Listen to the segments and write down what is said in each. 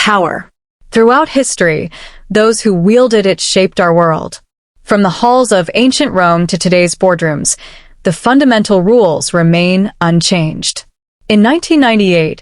power. Throughout history, those who wielded it shaped our world. From the halls of ancient Rome to today's boardrooms, the fundamental rules remain unchanged. In 1998,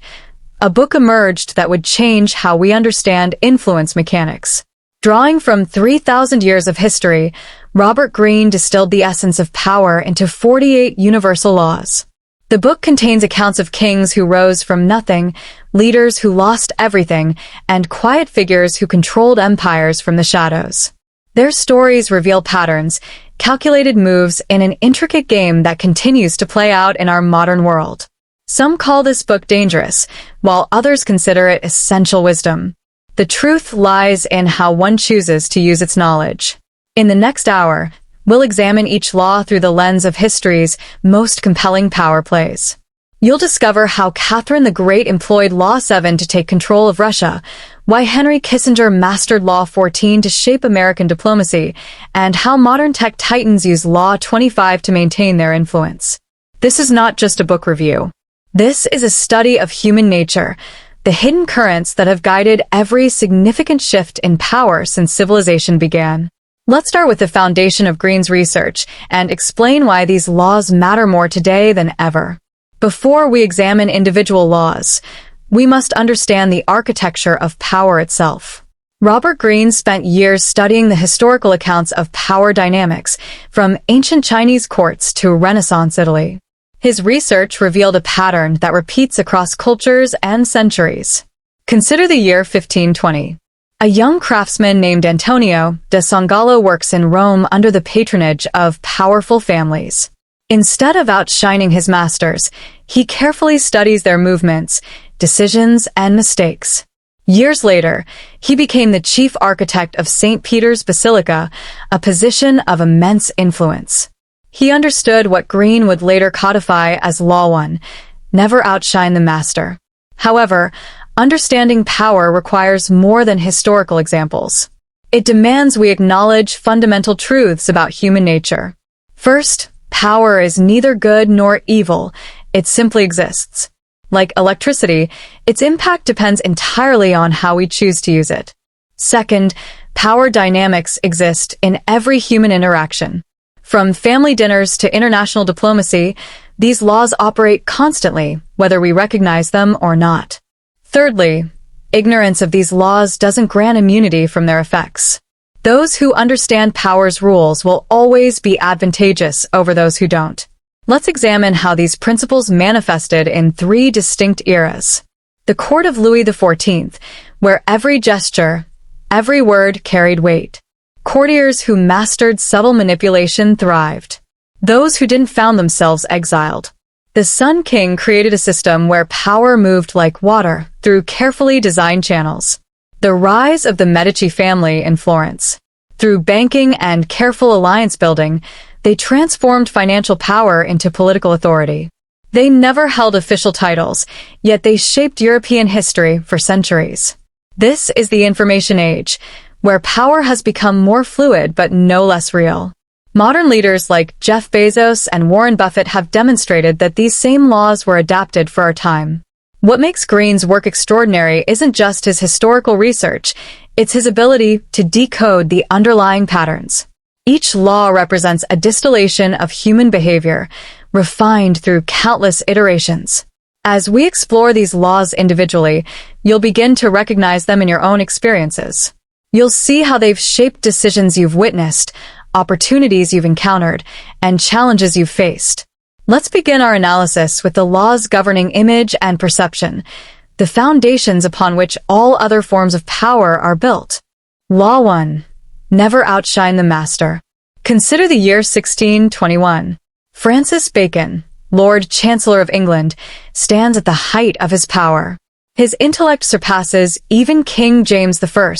a book emerged that would change how we understand influence mechanics. Drawing from 3,000 years of history, Robert Greene distilled the essence of power into 48 universal laws. The book contains accounts of kings who rose from nothing, leaders who lost everything, and quiet figures who controlled empires from the shadows. Their stories reveal patterns, calculated moves in an intricate game that continues to play out in our modern world. Some call this book dangerous, while others consider it essential wisdom. The truth lies in how one chooses to use its knowledge. In the next hour, we'll examine each law through the lens of history's most compelling power plays. You'll discover how Catherine the Great employed Law 7 to take control of Russia, why Henry Kissinger mastered Law 14 to shape American diplomacy, and how modern tech titans use Law 25 to maintain their influence. This is not just a book review. This is a study of human nature, the hidden currents that have guided every significant shift in power since civilization began. Let's start with the foundation of Greene's research and explain why these laws matter more today than ever. Before we examine individual laws, we must understand the architecture of power itself. Robert Greene spent years studying the historical accounts of power dynamics, from ancient Chinese courts to Renaissance Italy. His research revealed a pattern that repeats across cultures and centuries. Consider the year 1520. A young craftsman named Antonio da Sangallo works in Rome under the patronage of powerful families. Instead of outshining his masters, he carefully studies their movements, decisions, and mistakes. Years later, he became the chief architect of St. Peter's Basilica, a position of immense influence. He understood what Greene would later codify as Law 1, never outshine the master. However, understanding power requires more than historical examples. It demands we acknowledge fundamental truths about human nature. First, power is neither good nor evil, it simply exists. Like electricity, its impact depends entirely on how we choose to use it. Second, power dynamics exist in every human interaction. From family dinners to international diplomacy, these laws operate constantly, whether we recognize them or not. Thirdly, ignorance of these laws doesn't grant immunity from their effects. Those who understand power's rules will always be advantageous over those who don't. Let's examine how these principles manifested in three distinct eras. The court of Louis XIV, where every gesture, every word carried weight. Courtiers who mastered subtle manipulation thrived. Those who didn't found themselves exiled. The Sun King created a system where power moved like water through carefully designed channels. The rise of the Medici family in Florence. Through banking and careful alliance building, they transformed financial power into political authority. They never held official titles, yet they shaped European history for centuries. This is the information age, where power has become more fluid but no less real. Modern leaders like Jeff Bezos and Warren Buffett have demonstrated that these same laws were adapted for our time. What makes Greene's work extraordinary isn't just his historical research, it's his ability to decode the underlying patterns. Each law represents a distillation of human behavior, refined through countless iterations. As we explore these laws individually, you'll begin to recognize them in your own experiences. You'll see how they've shaped decisions you've witnessed, opportunities you've encountered, and challenges you've faced. Let's begin our analysis with the laws governing image and perception, the foundations upon which all other forms of power are built. Law 1. Never outshine the master. Consider the year 1621. Francis Bacon, Lord Chancellor of England, stands at the height of his power. His intellect surpasses even King James I,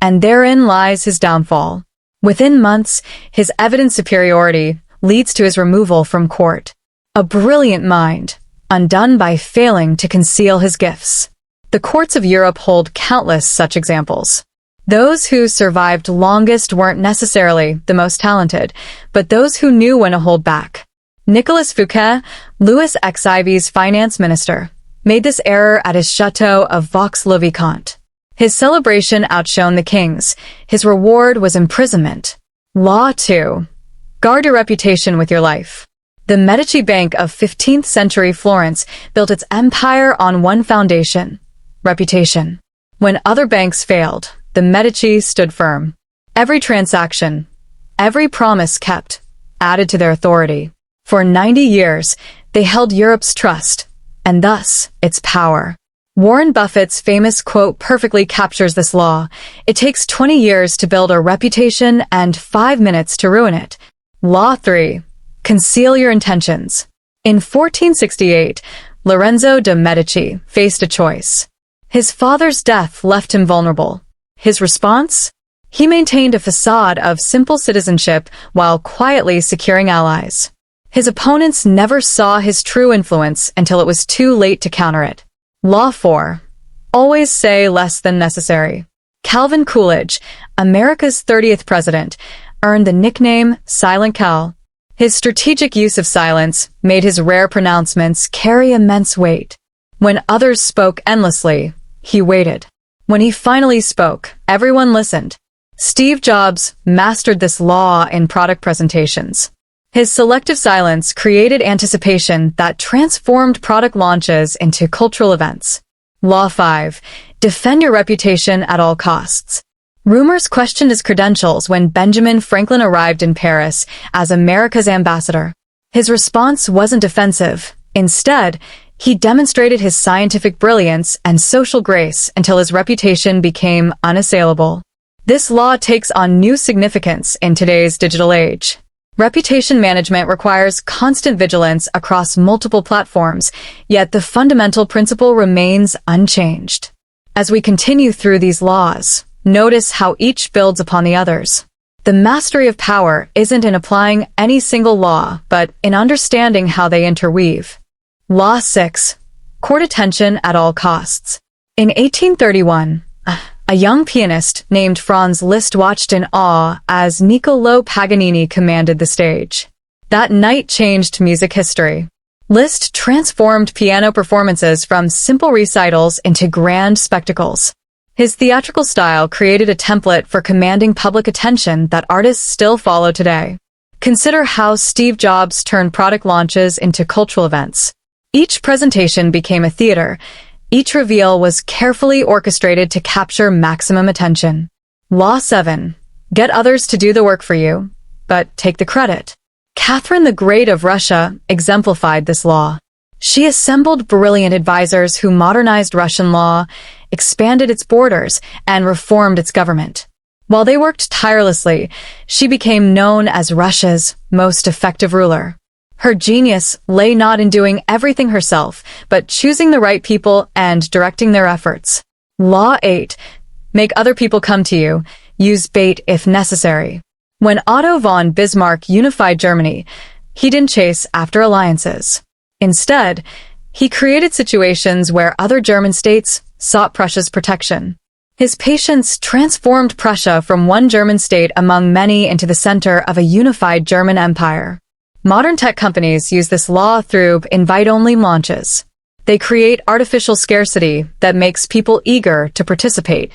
and therein lies his downfall. Within months, his evident superiority leads to his removal from court. A brilliant mind, undone by failing to conceal his gifts. The courts of Europe hold countless such examples. Those who survived longest weren't necessarily the most talented, but those who knew when to hold back. Nicolas Fouquet, Louis XIV's finance minister, made this error at his chateau of Vaux-le-Vicomte. His celebration outshone the king's. His reward was imprisonment. Law 2. Guard your reputation with your life. The Medici Bank of 15th century Florence built its empire on one foundation: reputation. When other banks failed, the Medici stood firm. Every transaction, every promise kept, added to their authority. For 90 years, they held Europe's trust, and thus its power. Warren Buffett's famous quote perfectly captures this law. It takes 20 years to build a reputation and 5 minutes to ruin it. Law 3. Conceal your intentions. In 1468, Lorenzo de' Medici faced a choice. His father's death left him vulnerable. His response? He maintained a facade of simple citizenship while quietly securing allies. His opponents never saw his true influence until it was too late to counter it. Law 4. Always say less than necessary. Calvin Coolidge, America's 30th president, earned the nickname Silent Cal. His strategic use of silence made his rare pronouncements carry immense weight. When others spoke endlessly, he waited. When he finally spoke, everyone listened. Steve Jobs mastered this law in product presentations. His selective silence created anticipation that transformed product launches into cultural events. Law 5. Defend your reputation at all costs. Rumors questioned his credentials when Benjamin Franklin arrived in Paris as America's ambassador. His response wasn't defensive. Instead, he demonstrated his scientific brilliance and social grace until his reputation became unassailable. This law takes on new significance in today's digital age. Reputation management requires constant vigilance across multiple platforms, yet the fundamental principle remains unchanged. As we continue through these laws, notice how each builds upon the others. The mastery of power isn't in applying any single law, but in understanding how they interweave. Law 6. Court attention at all costs. In 1831, a young pianist named Franz Liszt watched in awe as Niccolò Paganini commanded the stage. That night changed music history. Liszt transformed piano performances from simple recitals into grand spectacles. His theatrical style created a template for commanding public attention that artists still follow today. Consider how Steve Jobs turned product launches into cultural events. Each presentation became a theater. Each reveal was carefully orchestrated to capture maximum attention. Law 7. Get others to do the work for you, but take the credit. Catherine the Great of Russia exemplified this law. She assembled brilliant advisors who modernized Russian law, expanded its borders, and reformed its government. While they worked tirelessly, she became known as Russia's most effective ruler. Her genius lay not in doing everything herself, but choosing the right people and directing their efforts. Law 8. Make other people come to you. Use bait if necessary. When Otto von Bismarck unified Germany, he didn't chase after alliances. Instead, he created situations where other German states sought Prussia's protection. His patience transformed Prussia from one German state among many into the center of a unified German empire. Modern tech companies use this law through invite-only launches. They create artificial scarcity that makes people eager to participate.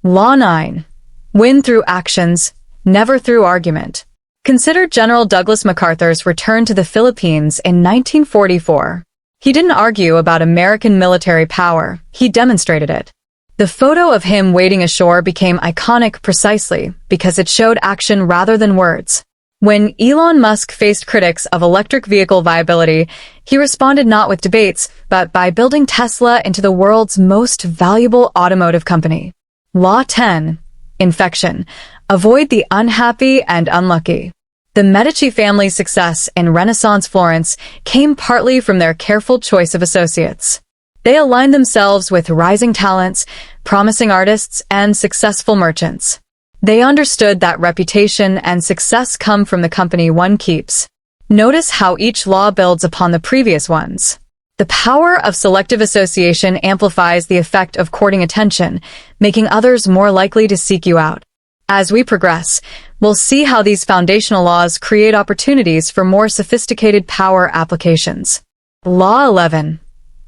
Law 9. Win through actions, never through argument. Consider General Douglas MacArthur's return to the Philippines in 1944. He didn't argue about American military power, he demonstrated it. The photo of him wading ashore became iconic precisely because it showed action rather than words. When Elon Musk faced critics of electric vehicle viability, he responded not with debates, but by building Tesla into the world's most valuable automotive company. Law 10. Infection. Avoid the unhappy and unlucky. The Medici family's success in Renaissance Florence came partly from their careful choice of associates. They aligned themselves with rising talents, promising artists, and successful merchants. They understood that reputation and success come from the company one keeps. Notice how each law builds upon the previous ones. The power of selective association amplifies the effect of courting attention, making others more likely to seek you out. As we progress, we'll see how these foundational laws create opportunities for more sophisticated power applications. Law 11.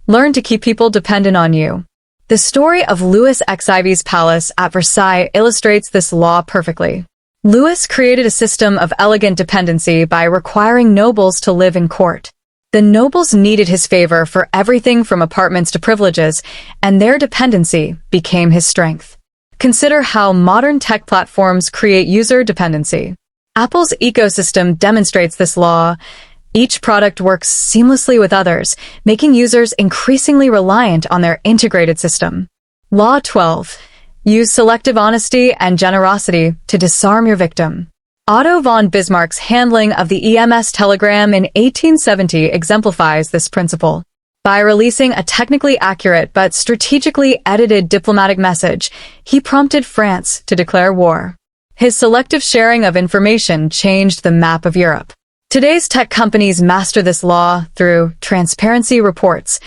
Learn to keep people dependent on you. The story of Louis XIV's palace at Versailles illustrates this law perfectly. Louis created a system of elegant dependency by requiring nobles to live in court. The nobles needed his favor for everything from apartments to privileges, and their dependency became his strength. Consider how modern tech platforms create user dependency. Apple's ecosystem demonstrates this law. Each product works seamlessly with others, making users increasingly reliant on their integrated system. Law 12. Use selective honesty and generosity to disarm your victim. Otto von Bismarck's handling of the EMS telegram in 1870 exemplifies this principle. By releasing a technically accurate but strategically edited diplomatic message, he prompted France to declare war. His selective sharing of information changed the map of Europe. Today's tech companies master this law through transparency reports,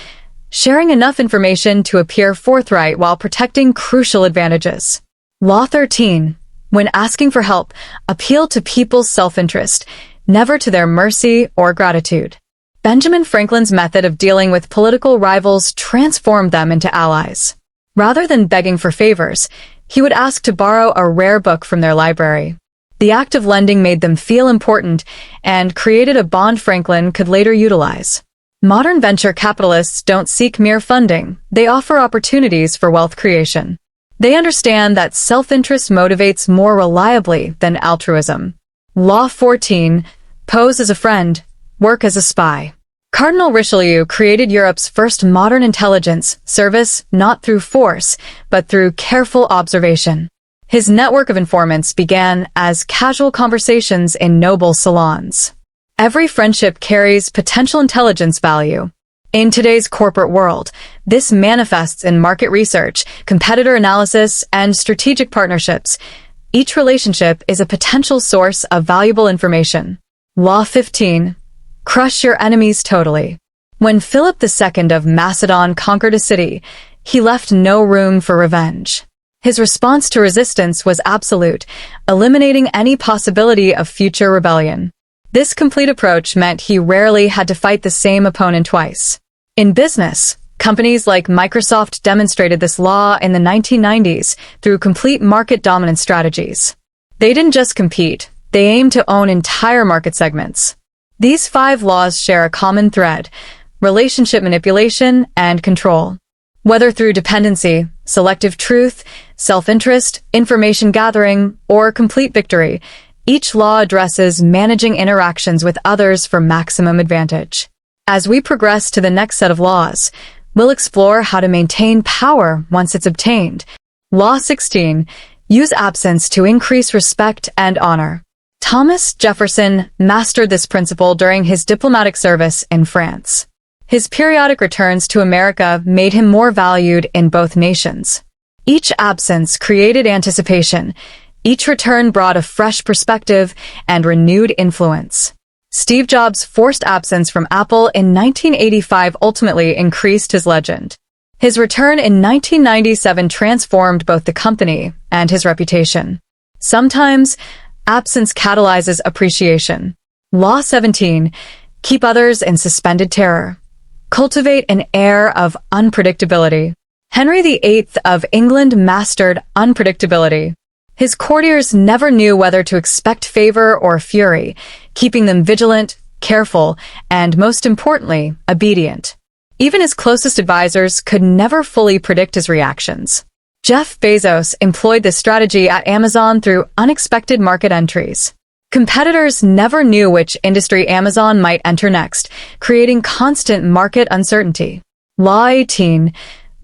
sharing enough information to appear forthright while protecting crucial advantages. Law 13. When asking for help, appeal to people's self-interest, never to their mercy or gratitude. Benjamin Franklin's method of dealing with political rivals transformed them into allies. Rather than begging for favors, he would ask to borrow a rare book from their library. The act of lending made them feel important and created a bond Franklin could later utilize. Modern venture capitalists don't seek mere funding, they offer opportunities for wealth creation. They understand that self-interest motivates more reliably than altruism. Law 14. Pose as a friend, work as a spy. Cardinal Richelieu created Europe's first modern intelligence service not through force, but through careful observation. His network of informants began as casual conversations in noble salons. Every friendship carries potential intelligence value. In today's corporate world, this manifests in market research, competitor analysis, and strategic partnerships. Each relationship is a potential source of valuable information. Law 15. Crush your enemies totally. When Philip II of Macedon conquered a city, he left no room for revenge. His response to resistance was absolute, eliminating any possibility of future rebellion. This complete approach meant he rarely had to fight the same opponent twice. In business, companies like Microsoft demonstrated this law in the 1990s through complete market dominance strategies. They didn't just compete, they aimed to own entire market segments. These 5 laws share a common thread: relationship manipulation and control. Whether through dependency, selective truth, self-interest, information gathering, or complete victory, each law addresses managing interactions with others for maximum advantage. As we progress to the next set of laws, we'll explore how to maintain power once it's obtained. Law 16. Use absence to increase respect and honor. Thomas Jefferson mastered this principle during his diplomatic service in France. His periodic returns to America made him more valued in both nations. Each absence created anticipation. Each return brought a fresh perspective and renewed influence. Steve Jobs' forced absence from Apple in 1985 ultimately increased his legend. His return in 1997 transformed both the company and his reputation. Sometimes, absence catalyzes appreciation. Law 17. Keep others in suspended terror. Cultivate an air of unpredictability. Henry VIII of England mastered unpredictability. His courtiers never knew whether to expect favor or fury, keeping them vigilant, careful, and most importantly, obedient. Even his closest advisors could never fully predict his reactions. Jeff Bezos employed this strategy at Amazon through unexpected market entries. Competitors never knew which industry Amazon might enter next, creating constant market uncertainty. Law 18.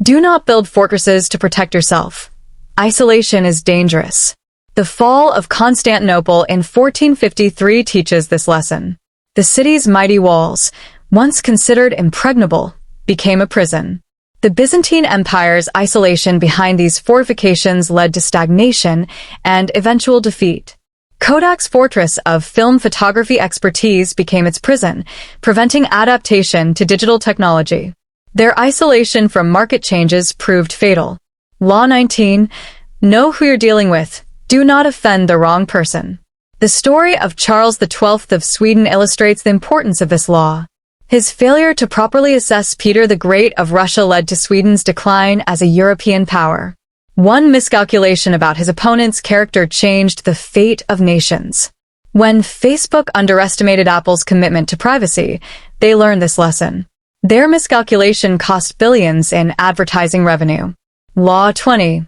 Do not build fortresses to protect yourself. Isolation is dangerous. The fall of Constantinople in 1453 teaches this lesson. The city's mighty walls, once considered impregnable, became a prison. The Byzantine Empire's isolation behind these fortifications led to stagnation and eventual defeat. Kodak's fortress of film photography expertise became its prison, preventing adaptation to digital technology. Their isolation from market changes proved fatal. Law 19. Know who you're dealing with. Do not offend the wrong person. The story of Charles XII of Sweden illustrates the importance of this law. His failure to properly assess Peter the Great of Russia led to Sweden's decline as a European power. One miscalculation about his opponent's character changed the fate of nations. When Facebook underestimated Apple's commitment to privacy, they learned this lesson. Their miscalculation cost billions in advertising revenue. Law 20.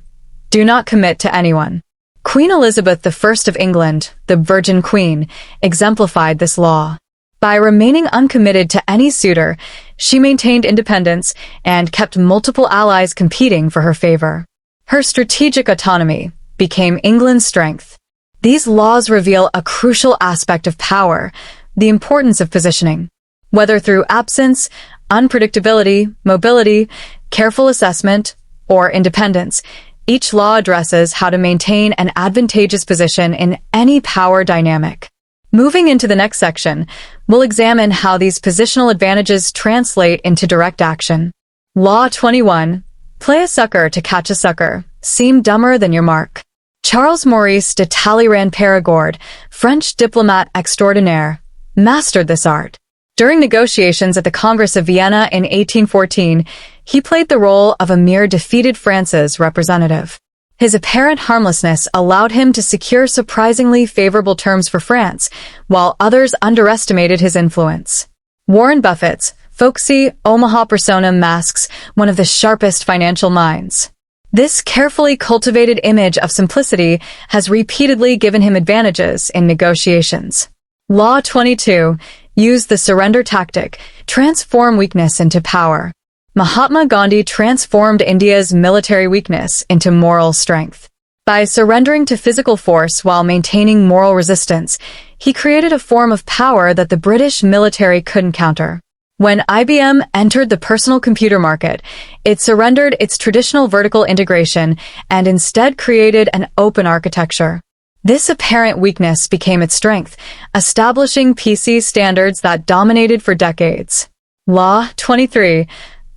Do not commit to anyone. Queen Elizabeth I of England, the Virgin Queen, exemplified this law. By remaining uncommitted to any suitor, she maintained independence and kept multiple allies competing for her favor. Her strategic autonomy became England's strength. These laws reveal a crucial aspect of power, the importance of positioning. Whether through absence, unpredictability, mobility, careful assessment, or independence, each law addresses how to maintain an advantageous position in any power dynamic. Moving into the next section, we'll examine how these positional advantages translate into direct action. Law 21. Play a sucker to catch a sucker. Seem dumber than your mark. Charles Maurice de Talleyrand-Périgord, French diplomat extraordinaire, mastered this art. During negotiations at the Congress of Vienna in 1814, he played the role of a mere defeated France's representative. His apparent harmlessness allowed him to secure surprisingly favorable terms for France, while others underestimated his influence. Warren Buffett's folksy Omaha persona masks one of the sharpest financial minds. This carefully cultivated image of simplicity has repeatedly given him advantages in negotiations. Law 22. Use the surrender tactic. Transform weakness into power. Mahatma Gandhi transformed India's military weakness into moral strength. By surrendering to physical force while maintaining moral resistance, he created a form of power that the British military couldn't counter. When IBM entered the personal computer market, it surrendered its traditional vertical integration and instead created an open architecture. This apparent weakness became its strength, establishing PC standards that dominated for decades. Law 23.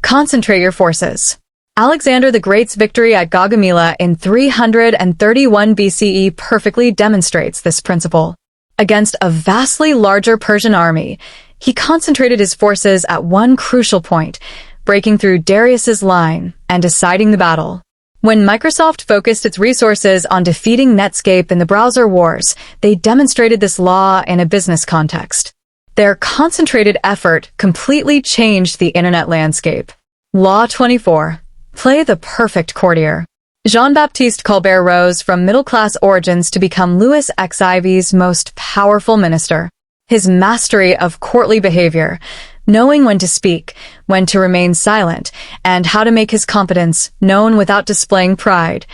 Concentrate your forces. Alexander the Great's victory at Gaugamela in 331 BCE perfectly demonstrates this principle. Against a vastly larger Persian army, he concentrated his forces at one crucial point, breaking through Darius's line and deciding the battle. When Microsoft focused its resources on defeating Netscape in the browser wars, they demonstrated this law in a business context. Their concentrated effort completely changed the internet landscape. Law 24. Play the perfect courtier. Jean-Baptiste Colbert rose from middle-class origins to become Louis XIV's most powerful minister. His mastery of courtly behavior, knowing when to speak, when to remain silent, and how to make his competence known without displaying pride,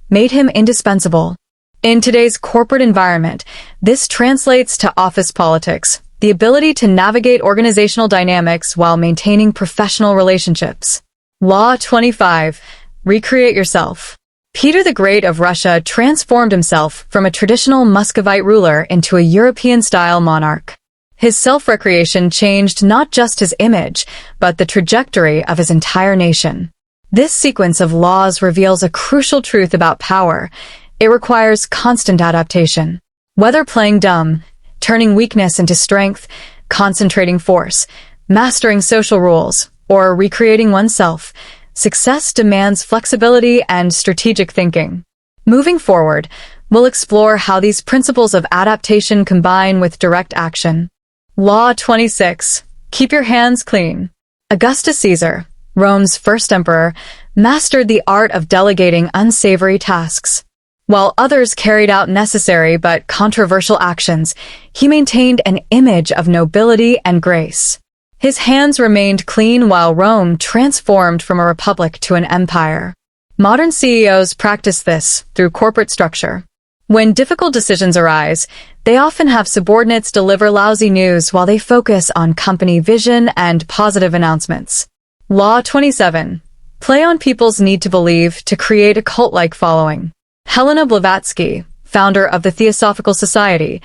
made him indispensable. In today's corporate environment, this translates to office politics, the ability to navigate organizational dynamics while maintaining professional relationships. Law 25. Recreate yourself. Peter the Great of Russia transformed himself from a traditional Muscovite ruler into a European-style monarch. His self-recreation changed not just his image, but the trajectory of his entire nation. This sequence of laws reveals a crucial truth about power. It requires constant adaptation. Whether playing dumb, turning weakness into strength, concentrating force, mastering social rules, or recreating oneself, success demands flexibility and strategic thinking. Moving forward, we'll explore how these principles of adaptation combine with direct action. Law 26. Keep your hands clean. Augustus Caesar, Rome's first emperor, mastered the art of delegating unsavory tasks. While others carried out necessary but controversial actions, he maintained an image of nobility and grace. His hands remained clean while Rome transformed from a republic to an empire. Modern CEOs practice this through corporate structure. When difficult decisions arise, they often have subordinates deliver lousy news while they focus on company vision and positive announcements. Law 27. Play on people's need to believe to create a cult-like following. Helena Blavatsky, founder of the Theosophical Society,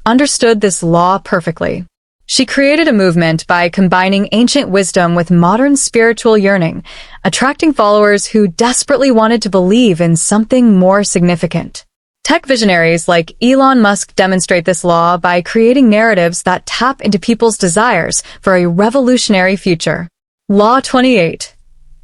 understood this law perfectly. She created a movement by combining ancient wisdom with modern spiritual yearning, attracting followers who desperately wanted to believe in something more significant. Tech visionaries like Elon Musk demonstrate this law by creating narratives that tap into people's desires for a revolutionary future. Law 28.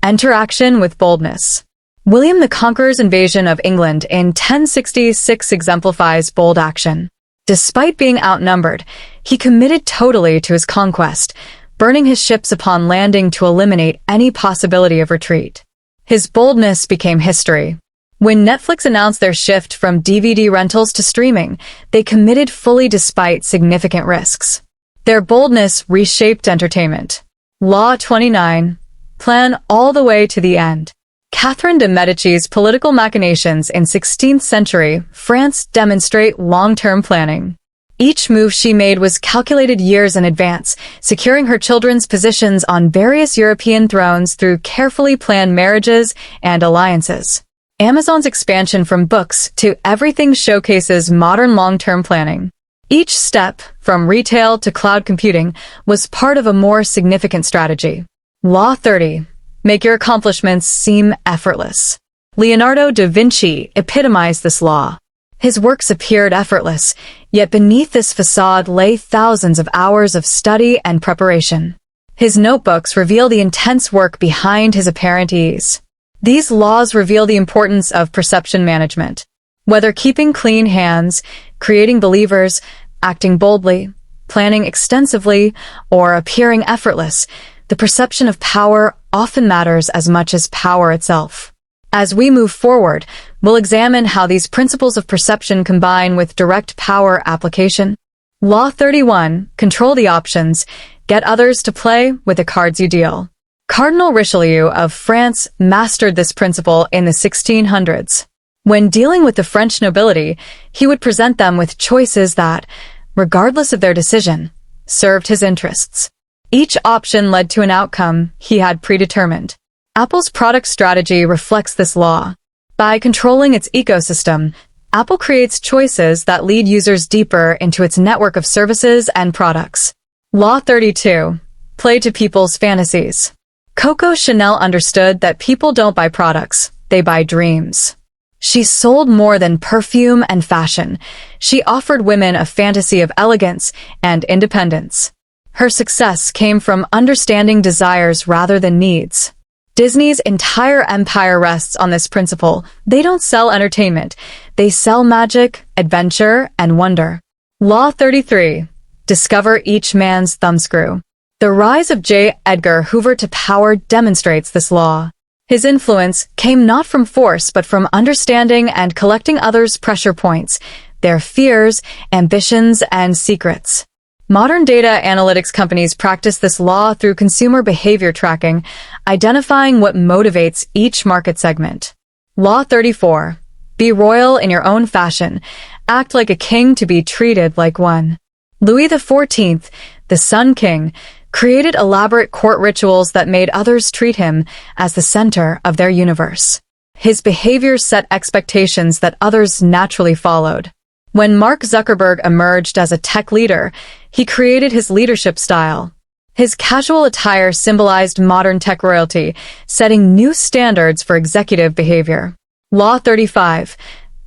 Enter action with boldness. William the Conqueror's invasion of England in 1066 exemplifies bold action. Despite being outnumbered, he committed totally to his conquest, burning his ships upon landing to eliminate any possibility of retreat. His boldness became history. When Netflix announced their shift from DVD rentals to streaming, they committed fully despite significant risks. Their boldness reshaped entertainment. Law 29. Plan all the way to the end. Catherine de Medici's political machinations in 16th century France demonstrate long-term planning. Each move she made was calculated years in advance, securing her children's positions on various European thrones through carefully planned marriages and alliances. Amazon's expansion from books to everything showcases modern long-term planning. Each step, from retail to cloud computing, was part of a more significant strategy. Law 30. Make your accomplishments seem effortless. Leonardo da Vinci epitomized this law. His works appeared effortless, yet beneath this facade lay thousands of hours of study and preparation. His notebooks reveal the intense work behind his apparent ease. These laws reveal the importance of perception management. Whether keeping clean hands, creating believers, acting boldly, planning extensively, or appearing effortless, the perception of power often matters as much as power itself. As we move forward, we'll examine how these principles of perception combine with direct power application. Law 31. Control the options. Get others to play with the cards you deal. Cardinal Richelieu of France mastered this principle in the 1600s. When dealing with the French nobility, he would present them with choices that, regardless of their decision, served his interests. Each option led to an outcome he had predetermined. Apple's product strategy reflects this law. By controlling its ecosystem, Apple creates choices that lead users deeper into its network of services and products. Law 32. Play to people's fantasies. Coco Chanel understood that people don't buy products, they buy dreams. She sold more than perfume and fashion. She offered women a fantasy of elegance and independence. Her success came from understanding desires rather than needs. Disney's entire empire rests on this principle. They don't sell entertainment. They sell magic, adventure, and wonder. Law 33. Discover each man's thumbscrew. The rise of J. Edgar Hoover to power demonstrates this law. His influence came not from force but from understanding and collecting others' pressure points, their fears, ambitions, and secrets. Modern data analytics companies practice this law through consumer behavior tracking, identifying what motivates each market segment. Law 34. Be royal in your own fashion. Act like a king to be treated like one. Louis XIV, the Sun King, created elaborate court rituals that made others treat him as the center of their universe. His behavior set expectations that others naturally followed. When Mark Zuckerberg emerged as a tech leader, he created his leadership style. His casual attire symbolized modern tech royalty, setting new standards for executive behavior. Law 35.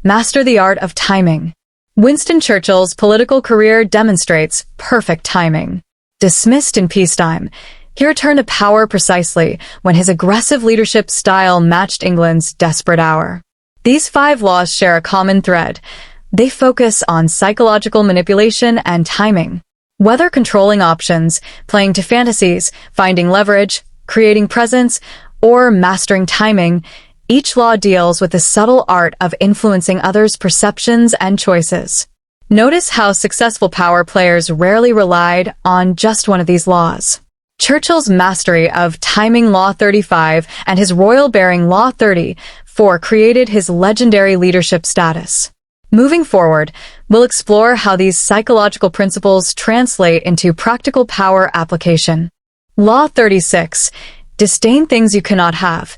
Master the art of timing. Winston Churchill's political career demonstrates perfect timing. Dismissed in peacetime, he returned to power precisely when his aggressive leadership style matched England's desperate hour. These 5 laws share a common thread. They focus on psychological manipulation and timing. Whether controlling options, playing to fantasies, finding leverage, creating presence, or mastering timing, each law deals with the subtle art of influencing others' perceptions and choices. Notice how successful power players rarely relied on just one of these laws. Churchill's mastery of timing Law 35 and his royal-bearing Law 34 created his legendary leadership status. Moving forward, we'll explore how these psychological principles translate into practical power application. Law 36. Disdain things you cannot have.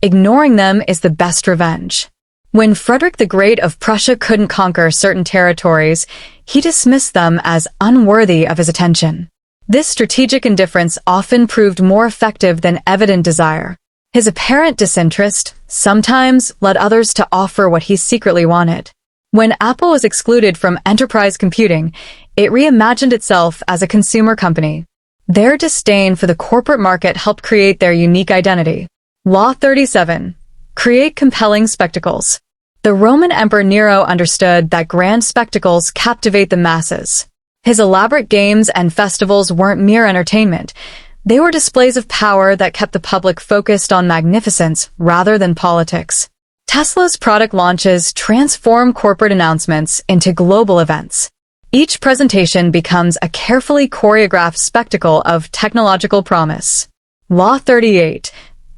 Ignoring them is the best revenge. When Frederick the Great of Prussia couldn't conquer certain territories, he dismissed them as unworthy of his attention. This strategic indifference often proved more effective than evident desire. His apparent disinterest sometimes led others to offer what he secretly wanted. When Apple was excluded from enterprise computing, it reimagined itself as a consumer company. Their disdain for the corporate market helped create their unique identity. Law 37. Create compelling spectacles. The Roman Emperor Nero understood that grand spectacles captivate the masses. His elaborate games and festivals weren't mere entertainment. They were displays of power that kept the public focused on magnificence rather than politics. Tesla's product launches transform corporate announcements into global events. Each presentation becomes a carefully choreographed spectacle of technological promise. Law 38.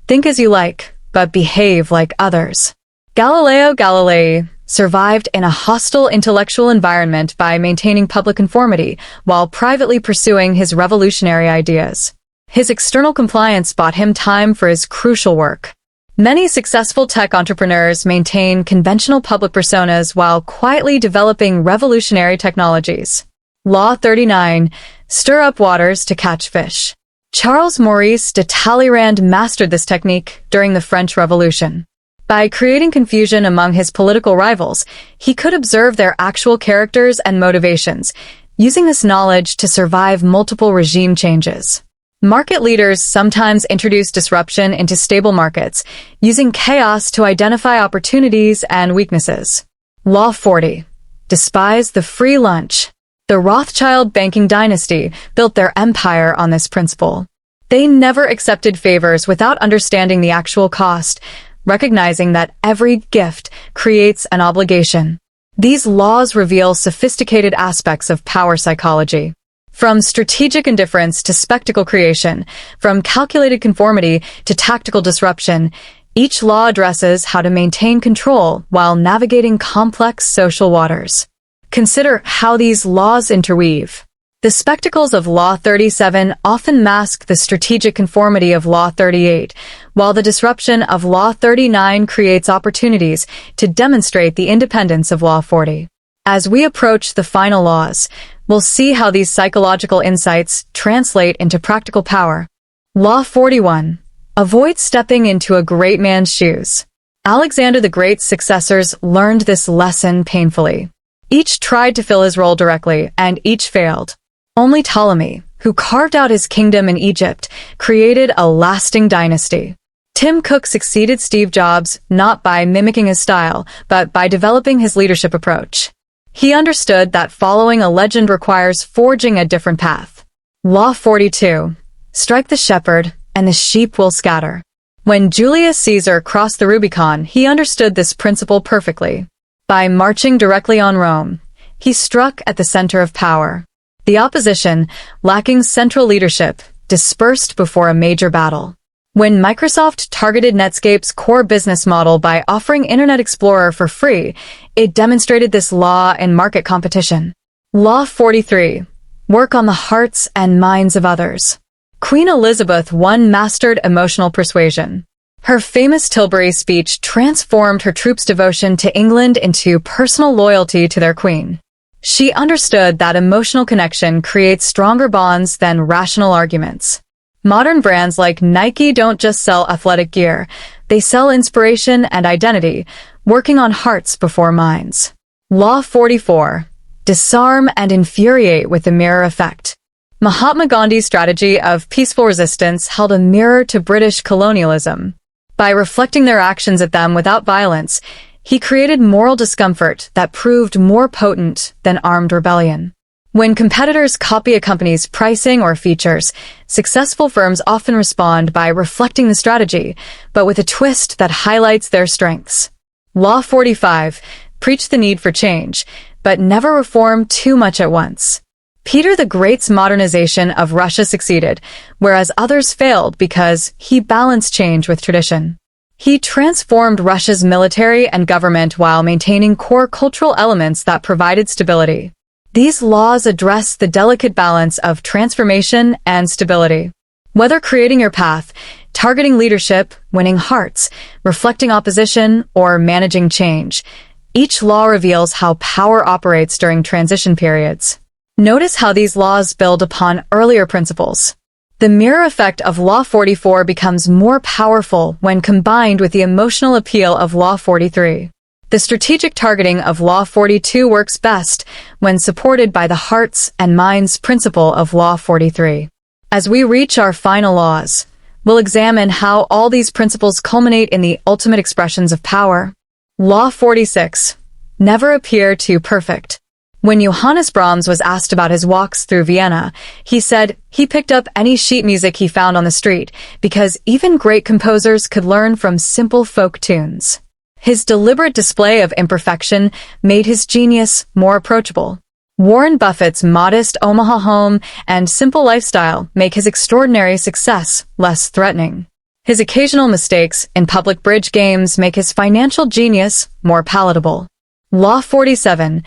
Think as you like, but behave like others. Galileo Galilei survived in a hostile intellectual environment by maintaining public conformity while privately pursuing his revolutionary ideas. His external compliance bought him time for his crucial work. Many successful tech entrepreneurs maintain conventional public personas while quietly developing revolutionary technologies. Law 39. Stir up waters to catch fish. Charles Maurice de Talleyrand mastered this technique during the French Revolution. By creating confusion among his political rivals, he could observe their actual characters and motivations, using this knowledge to survive multiple regime changes. Market leaders sometimes introduce disruption into stable markets, using chaos to identify opportunities and weaknesses. Law 40. Despise the free lunch. The Rothschild banking dynasty built their empire on this principle. They never accepted favors without understanding the actual cost, recognizing that every gift creates an obligation. These laws reveal sophisticated aspects of power psychology. From strategic indifference to spectacle creation, from calculated conformity to tactical disruption, each law addresses how to maintain control while navigating complex social waters. Consider how these laws interweave. The spectacles of Law 37 often mask the strategic conformity of Law 38, while the disruption of Law 39 creates opportunities to demonstrate the independence of Law 40. As we approach the final laws, we'll see how these psychological insights translate into practical power. Law 41. Avoid stepping into a great man's shoes. Alexander the Great's successors learned this lesson painfully. Each tried to fill his role directly, and each failed. Only Ptolemy, who carved out his kingdom in Egypt, created a lasting dynasty. Tim Cook succeeded Steve Jobs not by mimicking his style, but by developing his leadership approach. He understood that following a legend requires forging a different path. Law 42. Strike the shepherd, and the sheep will scatter. When Julius Caesar crossed the Rubicon, he understood this principle perfectly. By marching directly on Rome, he struck at the center of power. The opposition, lacking central leadership, dispersed before a major battle. When Microsoft targeted Netscape's core business model by offering Internet Explorer for free, it demonstrated this law in market competition. Law 43. Work on the hearts and minds of others. Queen Elizabeth I mastered emotional persuasion. Her famous Tilbury speech transformed her troops' devotion to England into personal loyalty to their queen. She understood that emotional connection creates stronger bonds than rational arguments. Modern brands like Nike don't just sell athletic gear, they sell inspiration and identity, working on hearts before minds. Law 44. Disarm and infuriate with the mirror effect. Mahatma Gandhi's strategy of peaceful resistance held a mirror to British colonialism. By reflecting their actions at them without violence, he created moral discomfort that proved more potent than armed rebellion. When competitors copy a company's pricing or features, successful firms often respond by reflecting the strategy, but with a twist that highlights their strengths. Law 45. Preach the need for change, but never reform too much at once. Peter the Great's modernization of Russia succeeded, whereas others failed because he balanced change with tradition. He transformed Russia's military and government while maintaining core cultural elements that provided stability. These laws address the delicate balance of transformation and stability. Whether creating your path, targeting leadership, winning hearts, reflecting opposition, or managing change, each law reveals how power operates during transition periods. Notice how these laws build upon earlier principles. The mirror effect of Law 44 becomes more powerful when combined with the emotional appeal of Law 43. The strategic targeting of Law 42 works best when supported by the hearts and minds principle of Law 43. As we reach our final laws, we'll examine how all these principles culminate in the ultimate expressions of power. Law 46. Never appear too perfect. When Johannes Brahms was asked about his walks through Vienna, he said he picked up any sheet music he found on the street because even great composers could learn from simple folk tunes. His deliberate display of imperfection made his genius more approachable. Warren Buffett's modest Omaha home and simple lifestyle make his extraordinary success less threatening. His occasional mistakes in public bridge games make his financial genius more palatable. Law 47.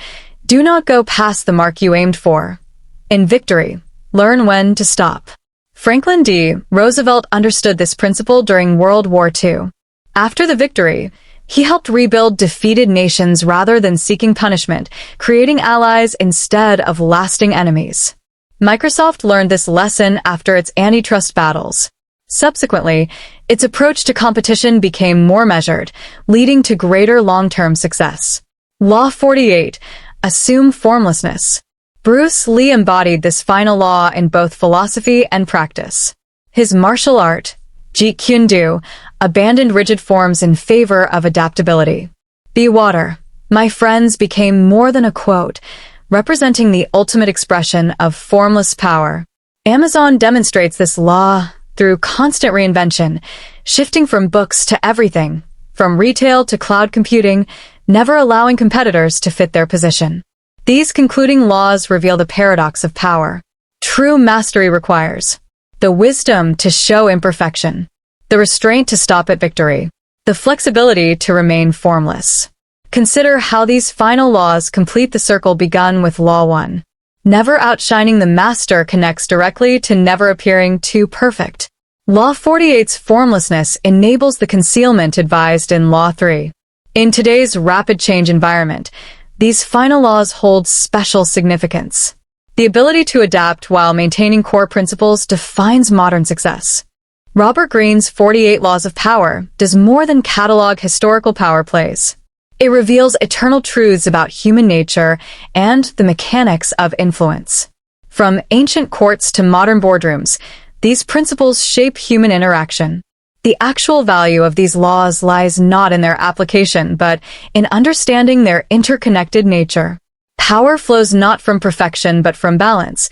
Do not go past the mark you aimed for. In victory, learn when to stop. Franklin D. Roosevelt understood this principle during World War II. After the victory, he helped rebuild defeated nations rather than seeking punishment, creating allies instead of lasting enemies. Microsoft learned this lesson after its antitrust battles. Subsequently, its approach to competition became more measured, leading to greater long-term success. Law 48. Assume formlessness. Bruce Lee embodied this final law in both philosophy and practice. His martial art, Jeet Kune Do, abandoned rigid forms in favor of adaptability. Be water, my friends became more than a quote, representing the ultimate expression of formless power. Amazon demonstrates this law through constant reinvention, shifting from books to everything, from retail to cloud computing, never allowing competitors to fit their position. These concluding laws reveal the paradox of power. True mastery requires the wisdom to show imperfection, the restraint to stop at victory, the flexibility to remain formless. Consider how these final laws complete the circle begun with Law 1. Never outshining the master connects directly to never appearing too perfect. Law 48's formlessness enables the concealment advised in Law 3. In today's rapid change environment, these final laws hold special significance. The ability to adapt while maintaining core principles defines modern success. Robert Greene's 48 Laws of Power does more than catalog historical power plays. It reveals eternal truths about human nature and the mechanics of influence. From ancient courts to modern boardrooms, these principles shape human interaction. The actual value of these laws lies not in their application, but in understanding their interconnected nature. Power flows not from perfection, but from balance.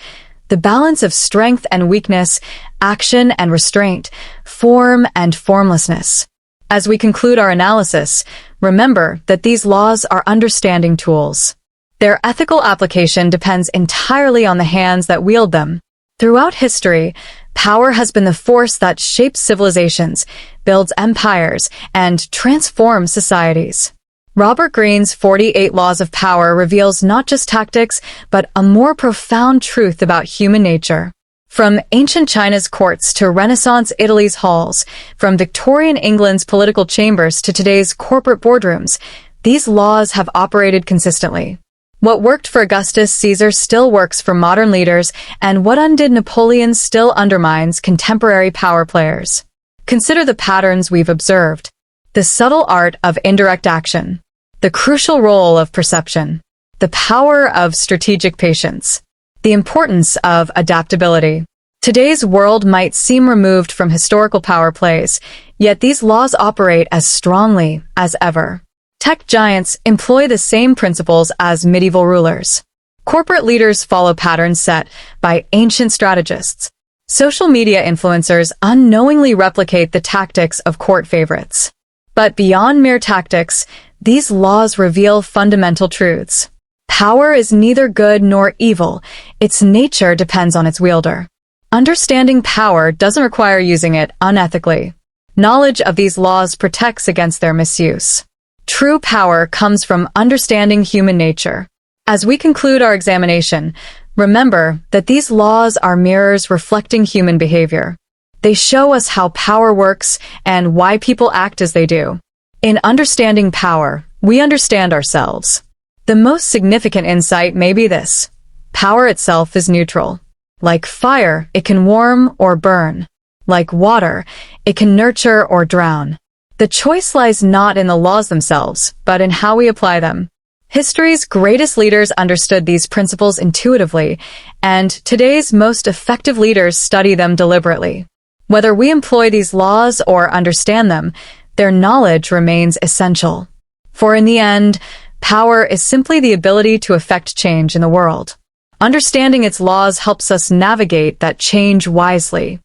The balance of strength and weakness, action and restraint, form and formlessness. As we conclude our analysis, remember that these laws are understanding tools. Their ethical application depends entirely on the hands that wield them. Throughout history, power has been the force that shapes civilizations, builds empires, and transforms societies. Robert Greene's 48 Laws of Power reveals not just tactics, but a more profound truth about human nature. From ancient China's courts to Renaissance Italy's halls, from Victorian England's political chambers to today's corporate boardrooms, these laws have operated consistently. What worked for Augustus Caesar still works for modern leaders, and what undid Napoleon still undermines contemporary power players. Consider the patterns we've observed. The subtle art of indirect action, the crucial role of perception, the power of strategic patience, the importance of adaptability. Today's world might seem removed from historical power plays, yet these laws operate as strongly as ever. Tech giants employ the same principles as medieval rulers. Corporate leaders follow patterns set by ancient strategists. Social media influencers unknowingly replicate the tactics of court favorites. But beyond mere tactics, these laws reveal fundamental truths. Power is neither good nor evil. Its nature depends on its wielder. Understanding power doesn't require using it unethically. Knowledge of these laws protects against their misuse. True power comes from understanding human nature. As we conclude our examination, remember that these laws are mirrors reflecting human behavior. They show us how power works and why people act as they do. In understanding power, we understand ourselves. The most significant insight may be this: power itself is neutral. Like fire, it can warm or burn. Like water, it can nurture or drown. The choice lies not in the laws themselves, but in how we apply them. History's greatest leaders understood these principles intuitively, and today's most effective leaders study them deliberately. Whether we employ these laws or understand them, their knowledge remains essential. For in the end, power is simply the ability to effect change in the world. Understanding its laws helps us navigate that change wisely.